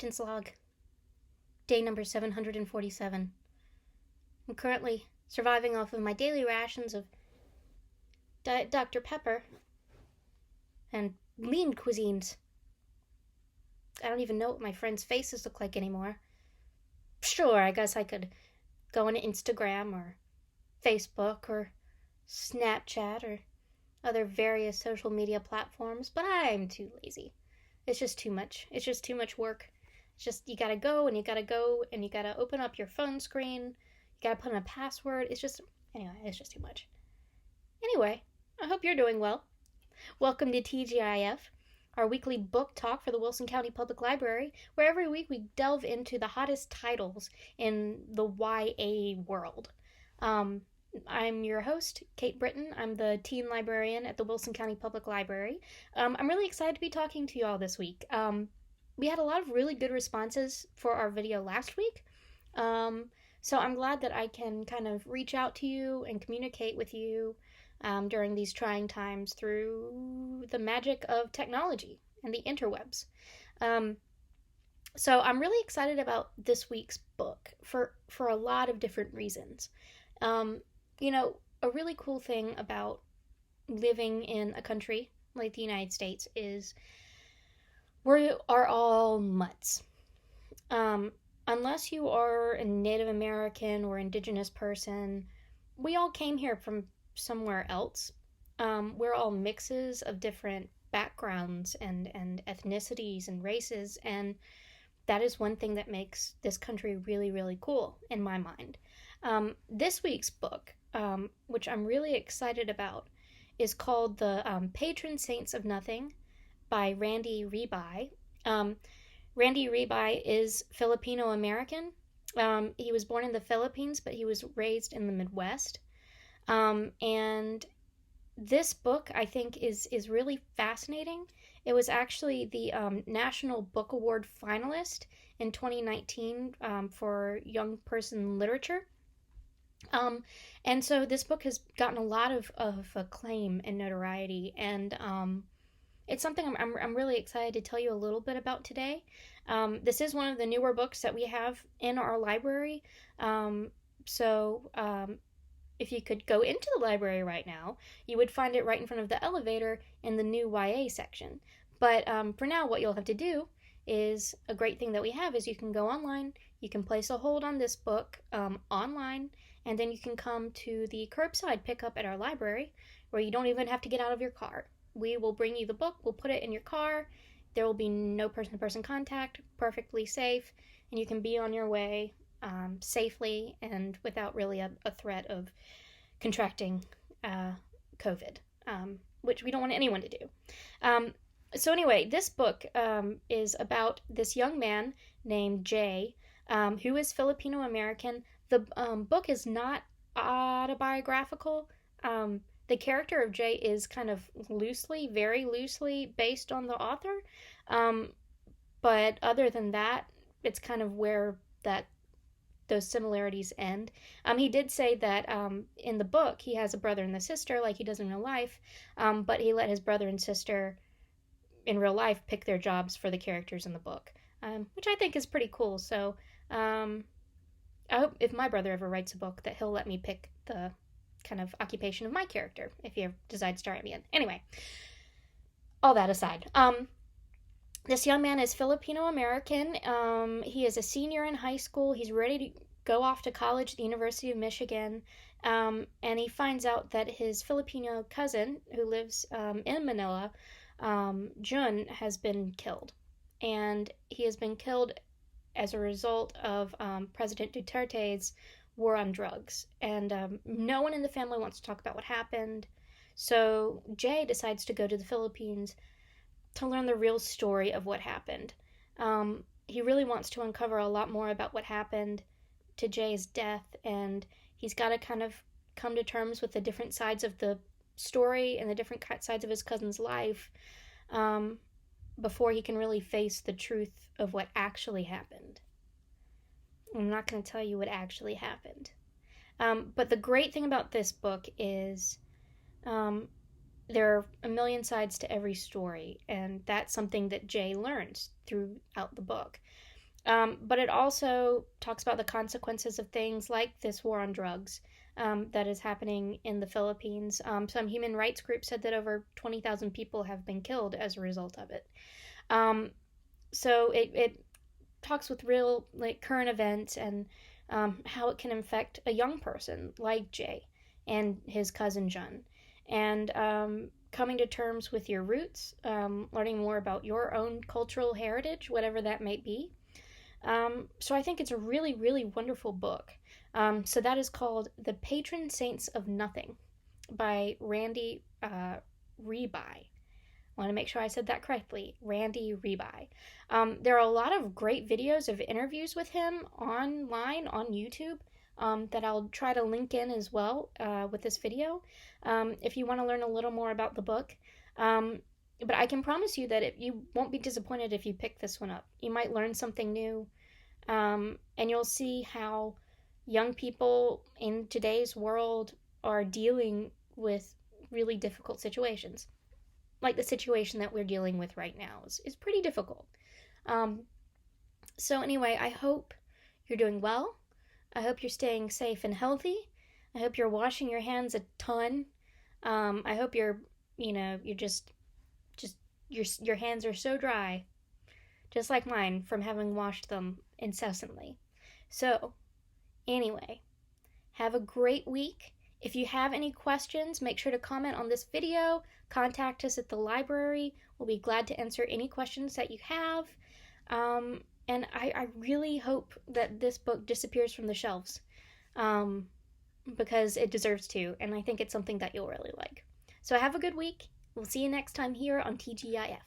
Captain's Log, day number 747. I'm currently surviving off of my daily rations of Diet Dr. Pepper and lean cuisines. I don't even know what my friends' faces look like anymore. Sure, I guess I could go on Instagram or Facebook or Snapchat or other various social media platforms, but I'm too lazy. It's just too much. It's just too much work. It's just, you gotta go and you gotta open up your phone screen. You gotta put in a password. It's just too much. Anyway, I hope you're doing well. Welcome to TGIF, our weekly book talk for the Wilson County Public Library, where every week we delve into the hottest titles in the YA world. I'm your host, Kate Britton. I'm the teen librarian at the Wilson County Public Library. I'm really excited to be talking to you all this week. We had a lot of really good responses for our video last week. So I'm glad that I can kind of reach out to you and communicate with you during these trying times through the magic of technology and the interwebs. So I'm really excited about this week's book for a lot of different reasons. A really cool thing about living in a country like the United States is we are all mutts. Unless you are a Native American or Indigenous person, we all came here from somewhere else. We're all mixes of different backgrounds and ethnicities and races, and that is one thing that makes this country really, really cool in my mind. This week's book, which I'm really excited about, is called The Patron Saints of Nothing by Randy Ribay. Randy Ribay is Filipino-American. He was born in the Philippines, but he was raised in the Midwest. And this book, I think, is really fascinating. It was actually the National Book Award Finalist in 2019 for young person literature. And so this book has gotten a lot of acclaim and notoriety, and it's something I'm really excited to tell you a little bit about today. This is one of the newer books that we have in our library, so if you could go into the library right now, you would find it right in front of the elevator in the new YA section. But for now, what you'll have to do is, a great thing that we have is you can go online, you can place a hold on this book online, and then you can come to the curbside pickup at our library, where you don't even have to get out of your car. We will bring you the book, we'll put it in your car, there will be no person-to-person contact, perfectly safe, and you can be on your way safely and without really a threat of contracting COVID, which we don't want anyone to do. So anyway, this book is about this young man named Jay, who is Filipino-American. The book is not autobiographical. The character of Jay is kind of very loosely based on the author. But other than that, it's kind of where those similarities end. He did say that in the book he has a brother and a sister like he does in real life, but he let his brother and sister in real life pick their jobs for the characters in the book, which I think is pretty cool. So I hope if my brother ever writes a book that he'll let me pick the kind of occupation of my character if he ever decides to write me in. Anyway, all that aside, this young man is Filipino-American. He is a senior in high school. He's ready to go off to college at the University of Michigan, and he finds out that his Filipino cousin, who lives in Manila, Jun, has been killed. And he has been killed as a result of President Duterte's war on drugs. And no one in the family wants to talk about what happened. So Jay decides to go to the Philippines to learn the real story of what happened. He really wants to uncover a lot more about what happened to Jay's death, and he's got to kind of come to terms with the different sides of the story and the different sides of his cousin's life before he can really face the truth of what actually happened. I'm not going to tell you what actually happened. But the great thing about this book is there are a million sides to every story, and that's something that Jay learns throughout the book. But it also talks about the consequences of things like this war on drugs that is happening in the Philippines. Some human rights groups said that over 20,000 people have been killed as a result of it. Um, so it talks with real like current events and how it can affect a young person like Jay and his cousin Jun, and coming to terms with your roots, learning more about your own cultural heritage, whatever that might be. So I think it's a really, really wonderful book. So that is called The Patron Saints of Nothing by Randy Ribay. I want to make sure I said that correctly. Randy Ribay. There are a lot of great videos of interviews with him online on YouTube that I'll try to link in as well with this video if you want to learn a little more about the book. But I can promise you that you won't be disappointed if you pick this one up. You might learn something new, and you'll see how young people in today's world are dealing with really difficult situations. Like the situation that we're dealing with right now is pretty difficult. Um, so, anyway, I hope you're doing well. I hope you're staying safe and healthy. I hope you're washing your hands a ton. I hope you're just your hands are so dry, just like mine from having washed them incessantly. So, anyway, have a great week. If you have any questions, make sure to comment on this video. Contact us at the library. We'll be glad to answer any questions that you have. And I really hope that this book disappears from the shelves because it deserves to, and I think it's something that you'll really like. So have a good week. We'll see you next time here on TGIF.